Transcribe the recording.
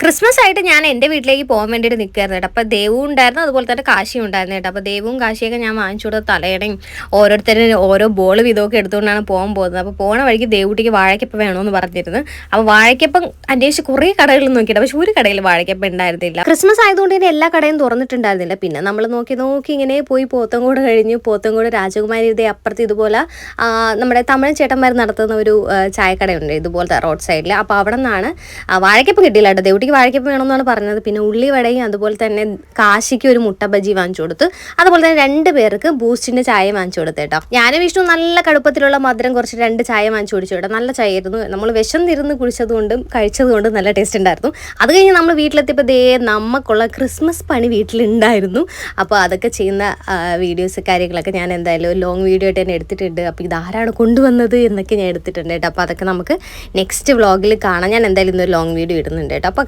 Christmas ആയിട്ട് ഞാൻ എൻ്റെ വീട്ടിലേക്ക് പോകാൻ വേണ്ടിയിട്ട് നിൽക്കുകയായിരുന്നു കേട്ടോ. അപ്പോൾ ദേവും ഉണ്ടായിരുന്നു, അതുപോലെ തന്നെ കാശിയും ഉണ്ടായിരുന്നു കേട്ടോ. അപ്പോൾ ദേവും കാശിയൊക്കെ ഞാൻ വാങ്ങിച്ചു കൊടുത്ത തലയണയും ഓരോരുത്തരും ഓരോ ബോൾ വീതമൊക്കെ എടുത്തുകൊണ്ടാണ് പോകാൻ പോകുന്നത്. അപ്പോൾ പോണ വഴിക്ക് ദേവുട്ടിക്ക് വാഴയ്ക്കപ്പം വേണമെന്ന് പറഞ്ഞിരുന്നു. അപ്പോൾ വാഴയ്ക്കപ്പം അന്വേഷിച്ച് കുറേ കടകളിൽ നോക്കിയിട്ട് പക്ഷേ ഒരു കടയിൽ വാഴയ്ക്കപ്പം ഉണ്ടായിരുന്നില്ല. ക്രിസ്മസ് ആയതുകൊണ്ട് തന്നെ എല്ലാ കടയും തുറന്നിട്ടുണ്ടായിരുന്നില്ല. പിന്നെ നമ്മൾ നോക്കി ഇങ്ങനെ പോയി പോത്തങ്കോട് കഴിഞ്ഞു. പോത്തങ്കോട് രാജകുമാരി ഇതേ അപ്പുറത്ത് ഇതുപോലെ നമ്മുടെ തമിഴ് ചേട്ടന്മാർ നടത്തുന്ന ഒരു ചായക്കടയുണ്ട് ഇതുപോലത്തെ റോഡ് സൈഡിൽ. അപ്പോൾ അവിടെ നിന്നാണ് വാഴയ്ക്കപ്പം കിട്ടിയില്ല കേട്ടോ. ദേവുട്ടിക്ക് വാഴയ്ക്കപ്പം വേണമെന്നാണ് പറഞ്ഞത്. പിന്നെ ഉള്ളിവടയും അതുപോലെ തന്നെ കാശിക്ക് ഒരു മുട്ട ബജി വാങ്ങിച്ചു കൊടുത്തു. അതുപോലെ തന്നെ 2 പേർക്ക് ബൂസ്റ്റിന്റെ ചായ വാങ്ങിച്ചു കൊടുത്തു കേട്ടോ. ഞാനും വിഷ്ണു നല്ല കടുപ്പത്തിലുള്ള മധുരം കുറച്ച് 2 ചായ വാങ്ങിച്ചു കുടിച്ചു കേട്ടോ. നല്ല ചായ ആയിരുന്നു. നമ്മൾ വിശന്നിരുന്ന് കുടിച്ചതുകൊണ്ടും കഴിച്ചതുകൊണ്ടും നല്ല ടേസ്റ്റ് ഉണ്ടായിരുന്നു. അത് കഴിഞ്ഞ് നമ്മൾ വീട്ടിലെത്തിയപ്പോൾ നമുക്കുള്ള ക്രിസ്മസ് പണി വീട്ടിലുണ്ടായിരുന്നു. അപ്പോൾ അതൊക്കെ ചെയ്യുന്ന വീഡിയോസ് കാര്യങ്ങളൊക്കെ ഞാൻ എന്തായാലും ഒരു ലോങ് വീഡിയോ ആയിട്ട് തന്നെ എടുത്തിട്ടുണ്ട്. അപ്പോൾ ഇതാരാണ് കൊണ്ടുവന്നത് എന്നൊക്കെ ഞാൻ എടുത്തിട്ടുണ്ട് കേട്ടോ. അപ്പോൾ അതൊക്കെ നമുക്ക് നെക്സ്റ്റ് വ്ളോഗിൽ കാണാം. ഞാൻ എന്തായാലും ഇന്നൊരു ലോങ് വീഡിയോ ഇടുന്നുണ്ട് കേട്ടോ. അപ്പോൾ